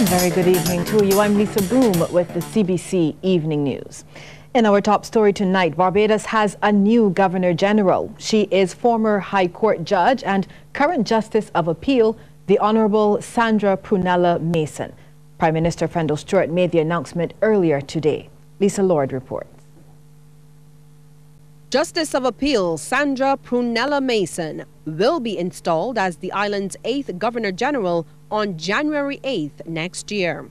Very good evening to you. I'm Lisa Boom with the CBC Evening News. In our top story tonight, Barbados has a new Governor General. She is former High Court Judge and current Justice of Appeal, the Honorable Sandra Prunella Mason. Prime Minister Fendel Stewart made the announcement earlier today. Lisa Lord reports. Justice of Appeal Sandra Prunella Mason will be installed as the island's 8th Governor General on January 8th next year.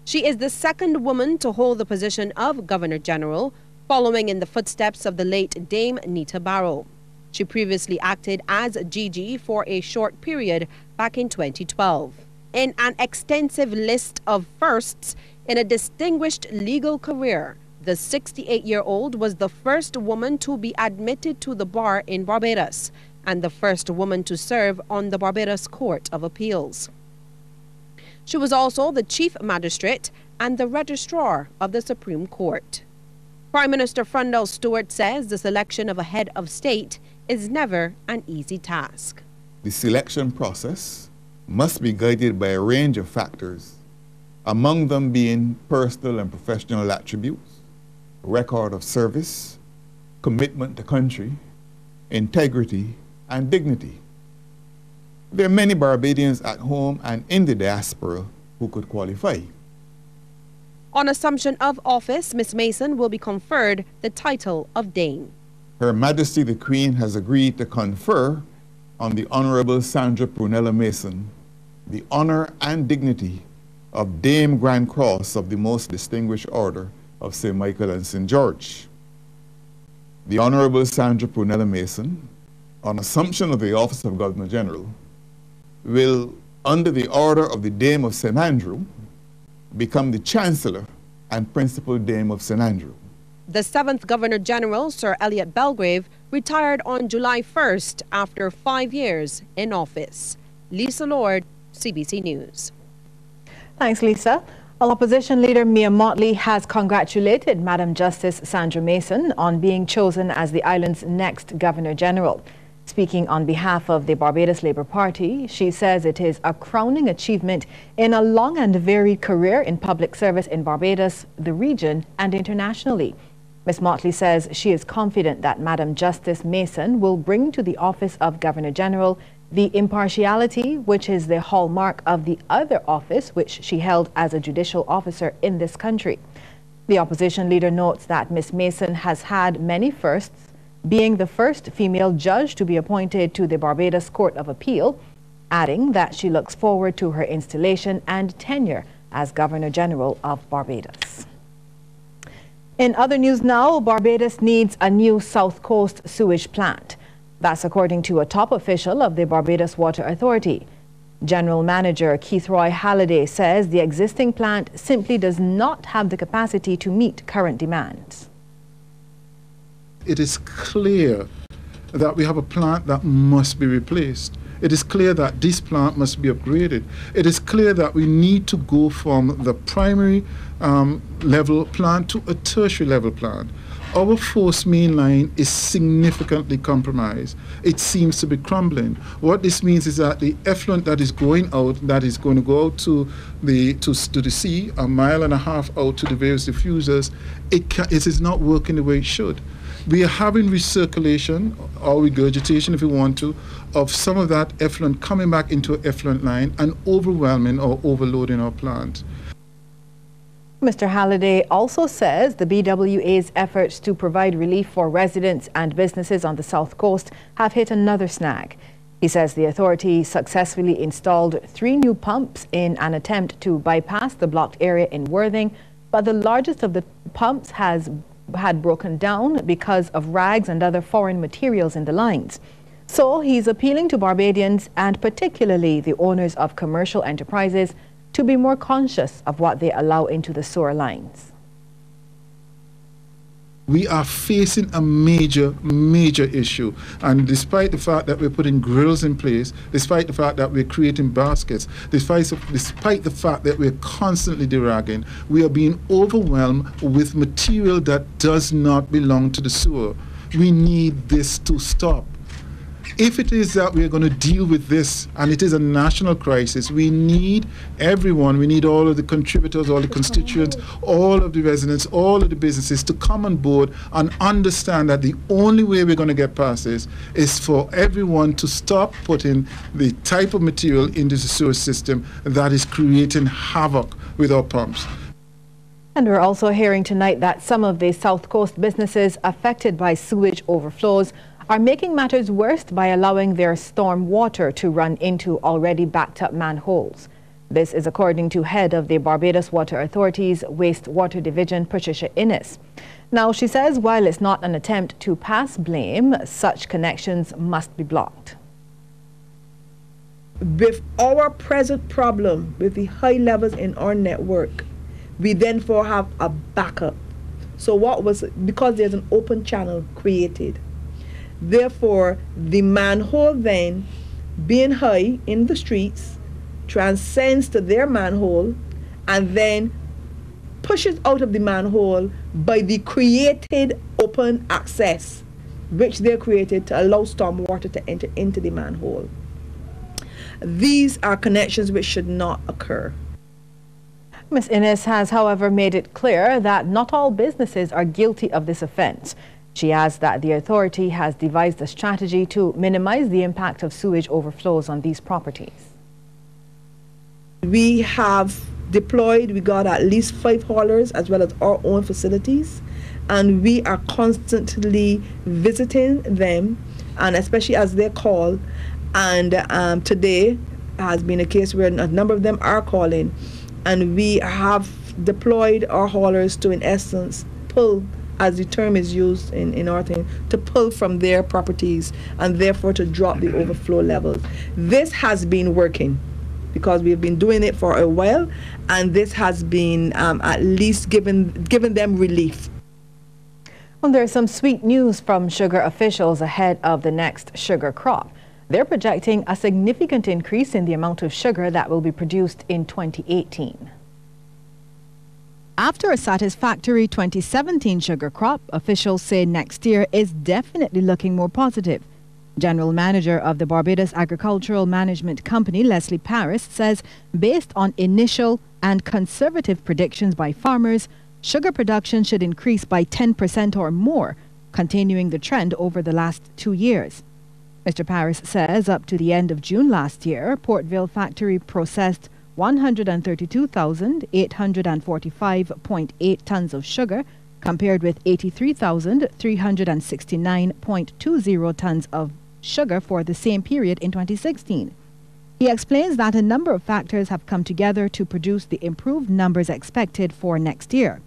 She is the second woman to hold the position of Governor General, following in the footsteps of the late Dame Nita Barrow. She previously acted as GG for a short period back in 2012. In an extensive list of firsts in a distinguished legal career, the 68-year-old was the first woman to be admitted to the bar in Barbados and the first woman to serve on the Barbados Court of Appeals. She was also the Chief Magistrate and the Registrar of the Supreme Court. Prime Minister Fendel Stewart says the selection of a head of state is never an easy task. The selection process must be guided by a range of factors, among them being personal and professional attributes, record of service, commitment to country, integrity, and dignity. There are many Barbadians at home and in the diaspora who could qualify. On assumption of office, Ms. Mason will be conferred the title of Dame. Her Majesty the Queen has agreed to confer on the Honorable Sandra Prunella Mason the honor and dignity of Dame Grand Cross of the Most Distinguished Order of St. Michael and St. George. The Honorable Sandra Prunella Mason, on assumption of the office of Governor General, will, under the order of the Dame of St. Andrew, become the Chancellor and Principal Dame of St. Andrew. The 7th Governor General, Sir Elliot Belgrave, retired on July 1st after 5 years in office. Lisa Lord, CBC News. Thanks, Lisa. Opposition leader Mia Mottley has congratulated Madam Justice Sandra Mason on being chosen as the island's next Governor General. Speaking on behalf of the Barbados Labour Party, she says it is a crowning achievement in a long and varied career in public service in Barbados, the region, and internationally. Ms. Mottley says she is confident that Madam Justice Mason will bring to the office of Governor General the impartiality which is the hallmark of the other office which she held as a judicial officer in this country. The opposition leader notes that Ms. Mason has had many firsts, being the first female judge to be appointed to the Barbados Court of Appeal, adding that she looks forward to her installation and tenure as Governor General of Barbados. In other news now, Barbados needs a new South Coast sewage plant. That's according to a top official of the Barbados Water Authority. General Manager Keith Roy Halliday says the existing plant simply does not have the capacity to meet current demands. It is clear that we have a plant that must be replaced. It is clear that this plant must be upgraded. It is clear that we need to go from the primary level plant to a tertiary level plant. Our force main line is significantly compromised. It seems to be crumbling. What this means is that the effluent that is going out, that is going to go out to the sea, a mile and a half out to the various diffusers, it is not working the way it should. We are having recirculation or regurgitation, if you want to, of some of that effluent coming back into an effluent line and overwhelming or overloading our plant. Mr. Halliday also says the BWA's efforts to provide relief for residents and businesses on the South Coast have hit another snag. He says the authority successfully installed 3 new pumps in an attempt to bypass the blocked area in Worthing, but the largest of the pumps had broken down because of rags and other foreign materials in the lines. So he's appealing to Barbadians and particularly the owners of commercial enterprises to be more conscious of what they allow into the sewer lines. We are facing a major issue, and despite the fact that we're putting grills in place, despite the fact that we're creating baskets, despite the fact that we're constantly deragging, we are being overwhelmed with material that does not belong to the sewer. We need this to stop. If it is that we're going to deal with this, and it is a national crisis, we need everyone, we need all of the contributors, all the constituents, all of the residents, all of the businesses to come on board and understand that the only way we're going to get past this is for everyone to stop putting the type of material into the sewer system that is creating havoc with our pumps. And we're also hearing tonight that some of the South Coast businesses affected by sewage overflows are making matters worse by allowing their storm water to run into already backed up manholes. This is according to head of the Barbados Water Authority's Wastewater Division, Patricia Innes. Now, she says while it's not an attempt to pass blame, such connections must be blocked. With our present problem with the high levels in our network, we therefore have a backup. So because there's an open channel created, therefore the manhole then being high in the streets transcends to their manhole and then pushes out of the manhole by the created open access which they created to allow storm water to enter into the manhole. These are connections which should not occur. Ms. Innes has, however, made it clear that not all businesses are guilty of this offence. She adds that the authority has devised a strategy to minimize the impact of sewage overflows on these properties. We have deployed, we got at least 5 haulers as well as our own facilities, and we are constantly visiting them, and especially as they call. And today has been a case where a number of them are calling, and we have deployed our haulers to, in essence, pull, as the term is used in our thing, to pull from their properties and therefore to drop the overflow levels. This has been working because we've been doing it for a while, and this has been at least given them relief. Well, there's some sweet news from sugar officials ahead of the next sugar crop. They're projecting a significant increase in the amount of sugar that will be produced in 2018. After a satisfactory 2017 sugar crop, officials say next year is definitely looking more positive. General Manager of the Barbados Agricultural Management Company, Leslie Paris, says based on initial and conservative predictions by farmers, sugar production should increase by 10% or more, continuing the trend over the last 2 years. Mr. Paris says up to the end of June last year, Portville factory processed 132,845.8 tons of sugar, compared with 83,369.20 tons of sugar for the same period in 2016. He explains that a number of factors have come together to produce the improved numbers expected for next year.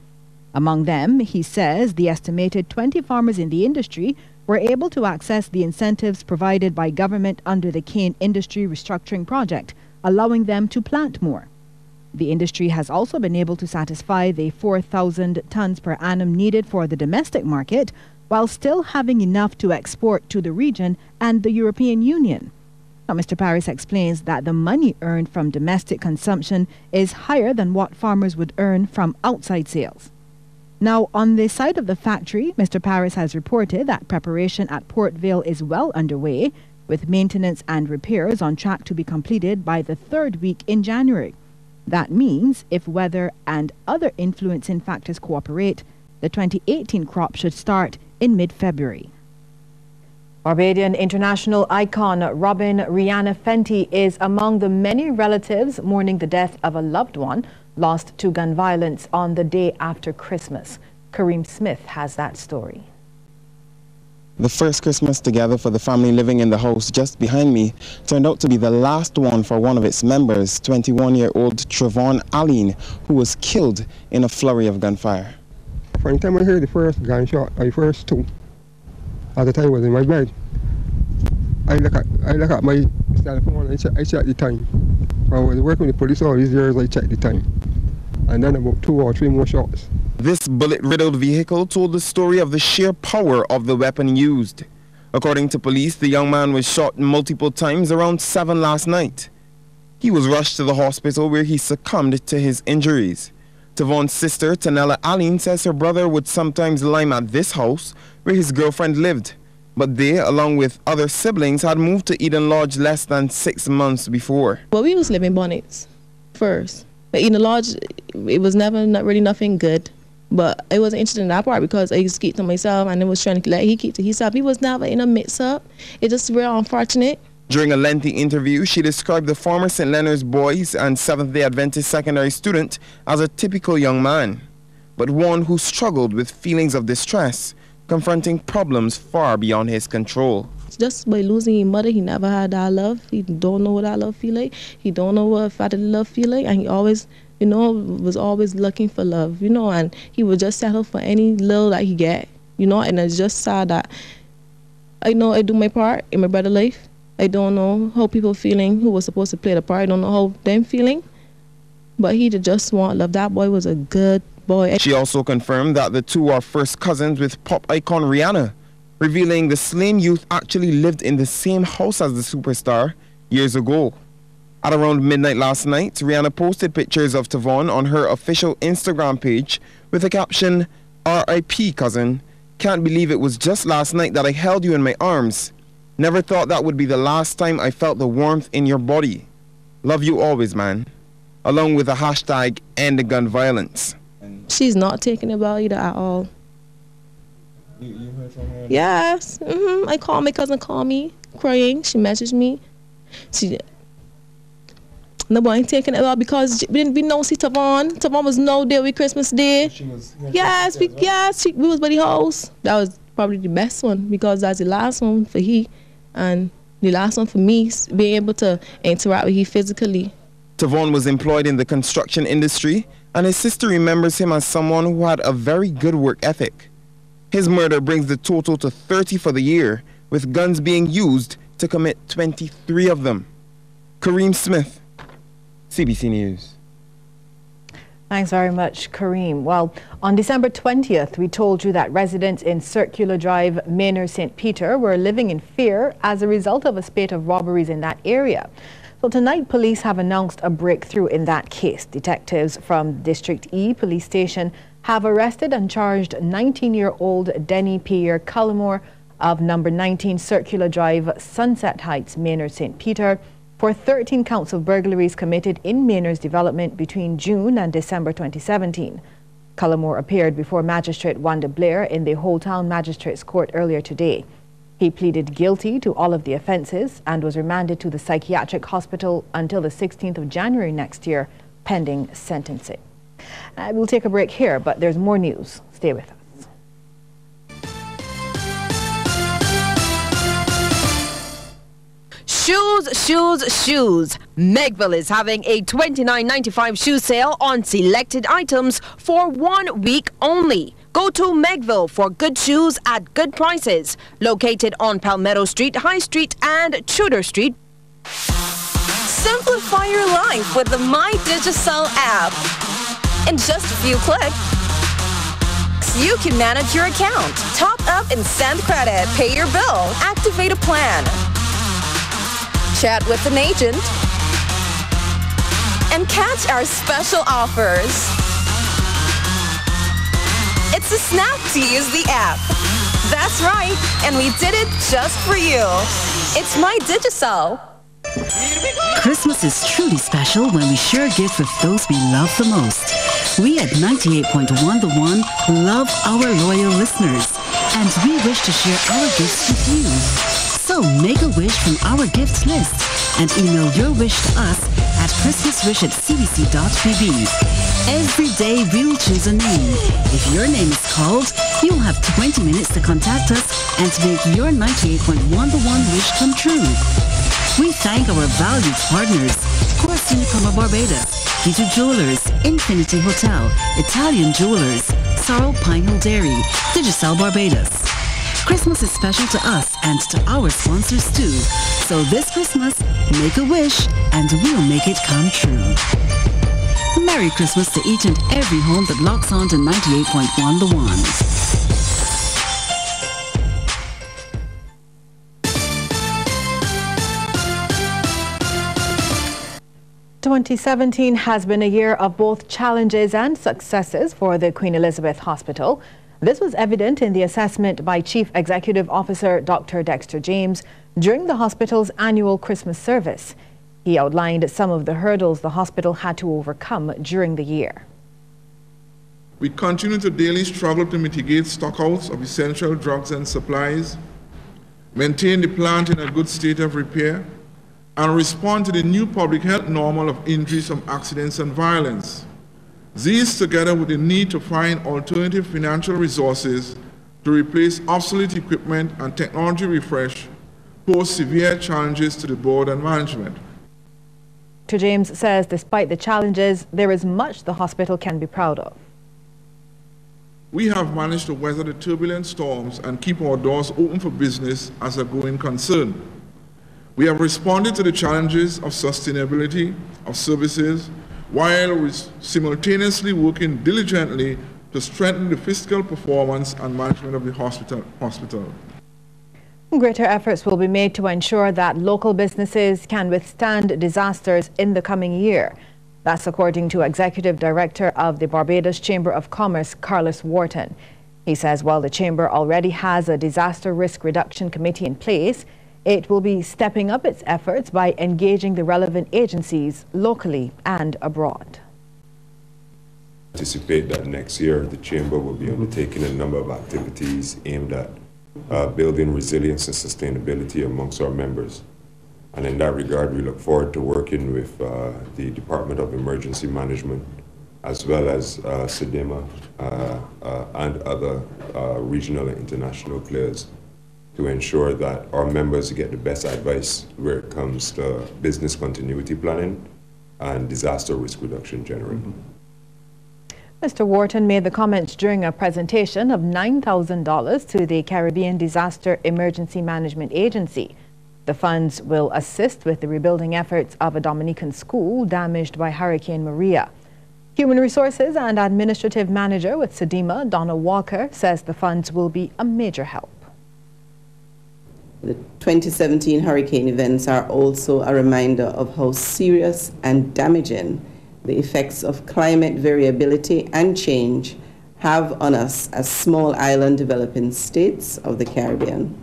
Among them, he says the estimated 20 farmers in the industry were able to access the incentives provided by government under the cane industry restructuring project, allowing them to plant more. The industry has also been able to satisfy the 4,000 tons per annum needed for the domestic market, while still having enough to export to the region and the European Union. Now, Mr. Paris explains that the money earned from domestic consumption is higher than what farmers would earn from outside sales. Now, on the side of the factory, Mr. Paris has reported that preparation at Portville is well underway, with maintenance and repairs on track to be completed by the 3rd week in January. That means if weather and other influencing factors cooperate, the 2018 crop should start in mid-February. Barbadian international icon Robin Rihanna Fenty is among the many relatives mourning the death of a loved one lost to gun violence on the day after Christmas. Kareem Smith has that story. The first Christmas together for the family living in the house just behind me turned out to be the last one for one of its members, 21-year-old Trevon Allen, who was killed in a flurry of gunfire. From the time I heard the first gunshot, or the first two, at the time I was in my bed, I look at my cell phone, I check the time. I was working with the police all these years, I checked the time. And then about 2 or 3 more shots. This bullet-riddled vehicle told the story of the sheer power of the weapon used. According to police, the young man was shot multiple times around 7 last night. He was rushed to the hospital where he succumbed to his injuries. Tavon's sister, Tanella Allen, says her brother would sometimes lime at this house where his girlfriend lived. but they, along with other siblings, had moved to Eden Lodge less than 6 months before. Well, we used to live in Bonnets first. But Eden Lodge, it was never really nothing good. But I wasn't interested in that part because I used to keep to myself and I was trying to let he keep to himself. He was never in a mix-up. It's just real unfortunate. During a lengthy interview, she described the former St. Leonard's Boys and Seventh-day Adventist secondary student as a typical young man, but one who struggled with feelings of distress, confronting problems far beyond his control. Just by losing his mother, he never had that love. He don't know what that love feel like. He don't know what fatherly love feel like, and he always, was always looking for love, and he would just settle for any little that he get, and it's just sad that I know I do my part in my brother's life. I don't know how people feeling who was supposed to play the part. I don't know how them feeling, but he just want love. That boy was a good boy. She also confirmed that the two are first cousins with pop icon Rihanna, revealing the slain youth actually lived in the same house as the superstar years ago. At around midnight last night, Rihanna posted pictures of Tavon on her official Instagram page with the caption, "R.I.P. cousin, can't believe it was just last night that I held you in my arms. Never thought that would be the last time I felt the warmth in your body. Love you always, man." Along with the hashtag End the Gun Violence. She's not taking it well either at all. You heard from her? Yes. I called my cousin, called me, crying. She messaged me. Nobody ain't taking it well because we know see Tavon. Tavon was no there with Christmas Day. She was, we was by the house. That was probably the best one because that's the last one for he. And the last one for me, being able to interact with him physically. Tavon was employed in the construction industry, and his sister remembers him as someone who had a very good work ethic. His murder brings the total to 30 for the year, with guns being used to commit 23 of them. Kareem Smith, CBC News. Thanks very much, Kareem. Well, on December 20th, we told you that residents in Circular Drive, Maynard St. Peter were living in fear as a result of a spate of robberies in that area. So tonight, police have announced a breakthrough in that case. Detectives from District E Police Station have arrested and charged 19-year-old Denny Pierre Cullimore of number 19 Circular Drive, Sunset Heights, Maynard St. Peter, for 13 counts of burglaries committed in Maynard's development between June and December 2017. Cullimore appeared before Magistrate Wanda Blair in the Whole Town Magistrates Court earlier today. He pleaded guilty to all of the offences and was remanded to the psychiatric hospital until the 16th of January next year, pending sentencing. We'll take a break here, but there's more news. Stay with us. Shoes. Megville is having a $29.95 shoe sale on selected items for 1 week only. Go to Megville for good shoes at good prices. Located on Palmetto Street, High Street, and Tudor Street. Simplify your life with the MyDigicel app. In just a few clicks, you can manage your account, top up and send credit, pay your bill, activate a plan, chat with an agent, and catch our special offers. It's a snap to use the app. That's right, and we did it just for you. It's MyDigicel. Christmas is truly special when we share gifts with those we love the most. We at 98.1 The One love our loyal listeners, and we wish to share our gifts with you. So make a wish from our gifts list and email your wish to us at christmaswish@cbc.pb. Every day we'll choose a name. If your name is called, you'll have 20 minutes to contact us and to make your 98.1 The One wish come true. We thank our valued partners, Course Unicoma Barbados, Peter Jewelers, Infinity Hotel, Italian Jewelers, Sorrel Pine Hill Dairy, Digicel Barbados. Christmas is special to us and to our sponsors too. So this Christmas, make a wish and we'll make it come true. Merry Christmas to each and every home that locks on to 98.1 The One. 2017 has been a year of both challenges and successes for the Queen Elizabeth Hospital. This was evident in the assessment by Chief Executive Officer Dr. Dexter James during the hospital's annual Christmas service. He outlined some of the hurdles the hospital had to overcome during the year. We continue to daily struggle to mitigate stockouts of essential drugs and supplies, maintain the plant in a good state of repair, and respond to the new public health normal of injuries from accidents and violence. These, together with the need to find alternative financial resources to replace obsolete equipment and technology refresh, pose severe challenges to the board and management. Dr. James says despite the challenges, there is much the hospital can be proud of. We have managed to weather the turbulent storms and keep our doors open for business as a going concern. We have responded to the challenges of sustainability of services while simultaneously working diligently to strengthen the fiscal performance and management of the hospital. Greater efforts will be made to ensure that local businesses can withstand disasters in the coming year. That's according to Executive Director of the Barbados Chamber of Commerce, Carlos Wharton. He says while the Chamber already has a disaster risk reduction committee in place, it will be stepping up its efforts by engaging the relevant agencies locally and abroad. Anticipate that next year the Chamber will be undertaking a number of activities aimed at building resilience and sustainability amongst our members. And in that regard, we look forward to working with the Department of Emergency Management, as well as SEDEMA and other regional and international players to ensure that our members get the best advice where it comes to business continuity planning and disaster risk reduction generally. Mr. Wharton made the comments during a presentation of $9,000 to the Caribbean Disaster Emergency Management Agency. The funds will assist with the rebuilding efforts of a Dominican school damaged by Hurricane Maria. Human Resources and Administrative Manager with SEDEMA, Donna Walker, says the funds will be a major help. The 2017 hurricane events are also a reminder of how serious and damaging the effects of climate variability and change have on us as small island developing states of the Caribbean.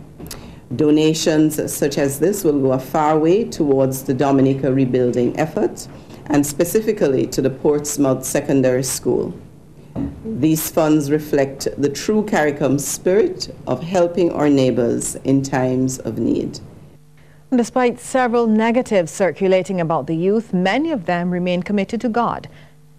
Donations such as this will go a far way towards the Dominica rebuilding effort and specifically to the Portsmouth Secondary School. These funds reflect the true CARICOM spirit of helping our neighbors in times of need. Despite several negatives circulating about the youth, many of them remain committed to God.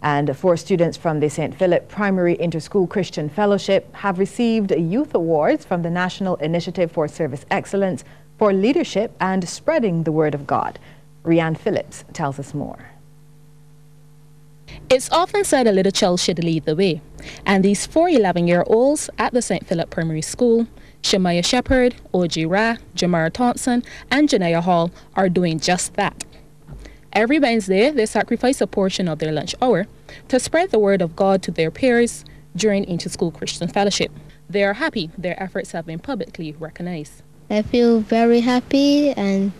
And 4 students from the St. Philip Primary Interschool Christian Fellowship have received youth awards from the National Initiative for Service Excellence for leadership and spreading the Word of God. Rianne Phillips tells us more. It's often said a little child should lead the way, and these 4 11-year-olds at the St. Philip Primary School, Shemaiah Shepherd, O.G. Ra, Jamara Thompson, and Janaya Hall, are doing just that. Every Wednesday, they sacrifice a portion of their lunch hour to spread the Word of God to their peers during Interschool Christian Fellowship. They are happy their efforts have been publicly recognized. I feel very happy, and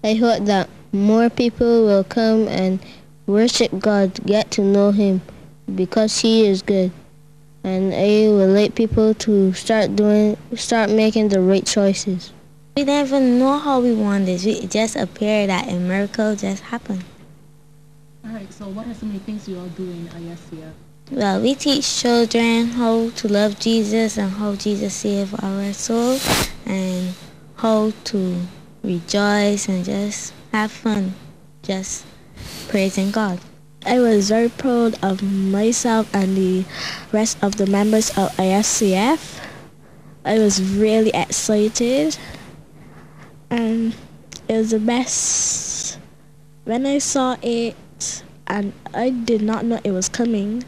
I hope that more people will come and worship God, get to know Him, because He is good. And I would like people to start making the right choices. We never know how we want this. It just appeared that a miracle just happened. All right, so what are some of the things you all do in ISCF? Well, we teach children how to love Jesus and how Jesus saved our soul and how to rejoice and just have fun, just praising God. I was very proud of myself and the rest of the members of ISCF. I was really excited, and it was the best. When I saw it, and I did not know it was coming,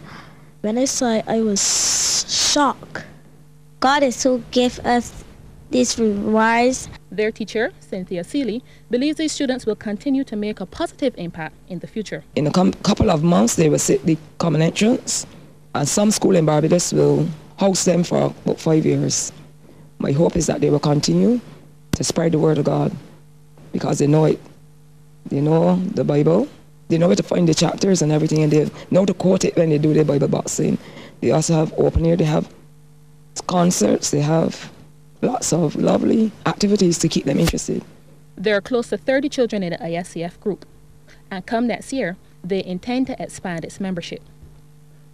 when I saw it, I was shocked. God is who gave us these rewards. Their teacher, Cynthia Seeley, believes these students will continue to make a positive impact in the future. In a couple of months, they will sit the common entrance, and some school in Barbados will host them for about 5 years. My hope is that they will continue to spread the Word of God, because they know it. They know the Bible. They know where to find the chapters and everything, and they know to quote it when they do their Bible boxing. They also have open air. They have concerts, they have lots of lovely activities to keep them interested. There are close to 30 children in the ISCF group, and come next year, they intend to expand its membership.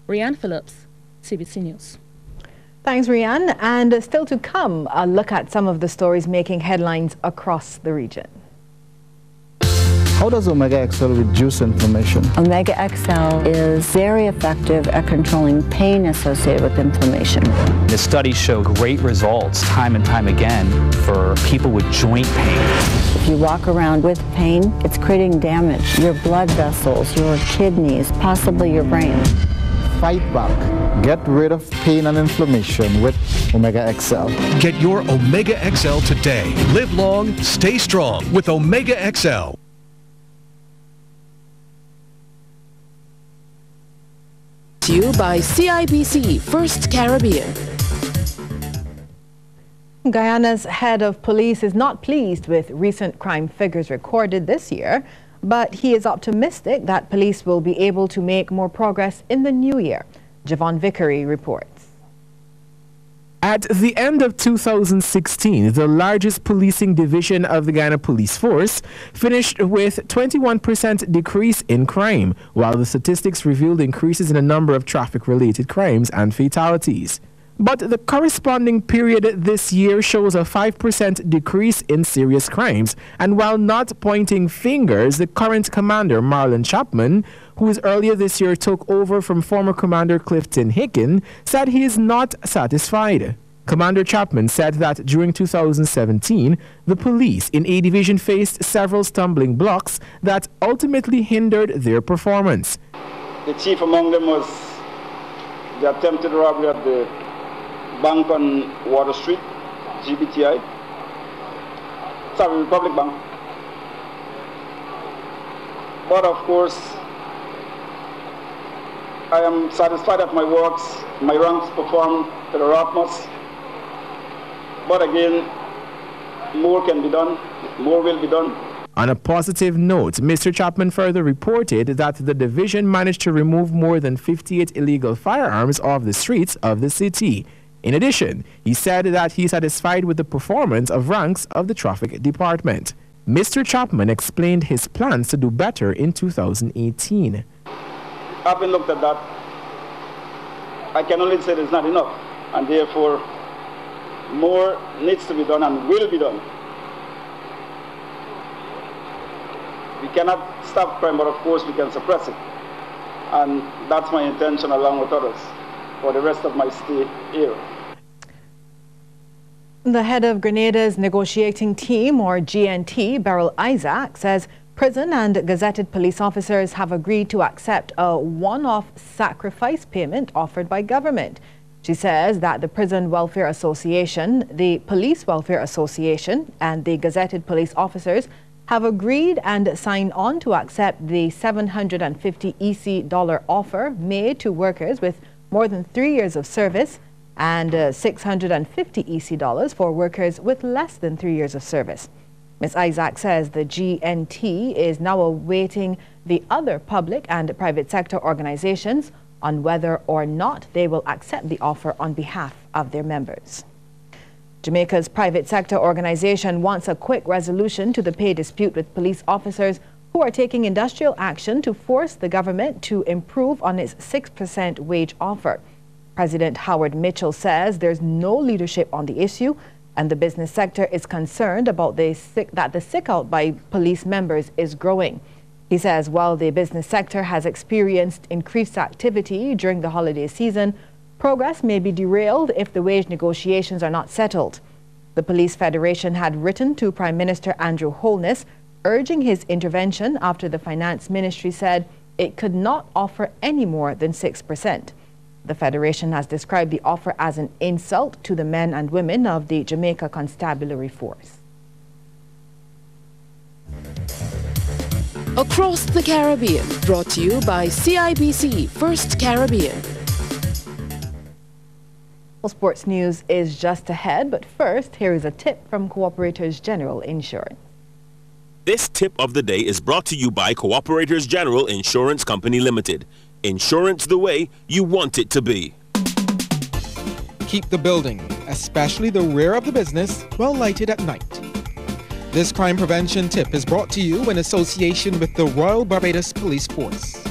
Rianne Phillips, Cbc News. Thanks, Rianne. And still to come, a look at some of the stories making headlines across the region. How does Omega XL reduce inflammation? Omega XL is very effective at controlling pain associated with inflammation. The studies show great results time and time again for people with joint pain. If you walk around with pain, it's creating damage. Your blood vessels, your kidneys, possibly your brain. Fight back. Get rid of pain and inflammation with Omega XL. Get your Omega XL today. Live long, stay strong with Omega XL. To you by CIBC First Caribbean. Guyana's head of police is not pleased with recent crime figures recorded this year, but he is optimistic that police will be able to make more progress in the new year. Javon Vickery reports. At the end of 2016, the largest policing division of the Guyana Police Force finished with 21% decrease in crime, while the statistics revealed increases in a number of traffic-related crimes and fatalities. But the corresponding period this year shows a 5% decrease in serious crimes. And while not pointing fingers, the current commander, Marlon Chapman, who earlier this year took over from former Commander Clifton Hicken, said he is not satisfied. Commander Chapman said that during 2017, the police in A Division faced several stumbling blocks that ultimately hindered their performance. The chief among them was the attempted robbery at the bank on Water Street, GBTI. Sorry, Republic Bank. But of course, I am satisfied that my works, my ranks performed to the utmost. But again, more can be done, more will be done. On a positive note, Mr. Chapman further reported that the division managed to remove more than 58 illegal firearms off the streets of the city. In addition, he said that he is satisfied with the performance of ranks of the traffic department. Mr. Chapman explained his plans to do better in 2018. Having looked at that, I can only say it's not enough, and therefore more needs to be done and will be done. We cannot stop crime, but of course we can suppress it. And that's my intention along with others for the rest of my stay here. The head of Grenada's negotiating team, or GNT, Beryl Isaac, says prison and gazetted police officers have agreed to accept a one-off sacrifice payment offered by government. She says that the Prison Welfare Association, the Police Welfare Association, and the gazetted police officers have agreed and signed on to accept the $750 EC offer made to workers with more than 3 years of service and $650 EC for workers with less than 3 years of service. Ms. Isaac says the GNT is now awaiting the other public and private sector organizations on whether or not they will accept the offer on behalf of their members. Jamaica's private sector organization wants a quick resolution to the pay dispute with police officers who are taking industrial action to force the government to improve on its 6% wage offer. President Howard Mitchell says there's no leadership on the issue, and the business sector is concerned about that the sick-out by police members is growing. He says while the business sector has experienced increased activity during the holiday season, progress may be derailed if the wage negotiations are not settled. The Police Federation had written to Prime Minister Andrew Holness urging his intervention after the Finance Ministry said it could not offer any more than 6%. The Federation has described the offer as an insult to the men and women of the Jamaica Constabulary Force. Across the Caribbean, brought to you by CIBC First Caribbean. Well, sports news is just ahead, but first, here is a tip from Cooperators General Insurance. This tip of the day is brought to you by Cooperators General Insurance Company Limited. Insurance the way you want it to be. keep the building, especially the rear of the business, well lighted at night. This crime prevention tip is brought to you in association with the Royal Barbados Police Force.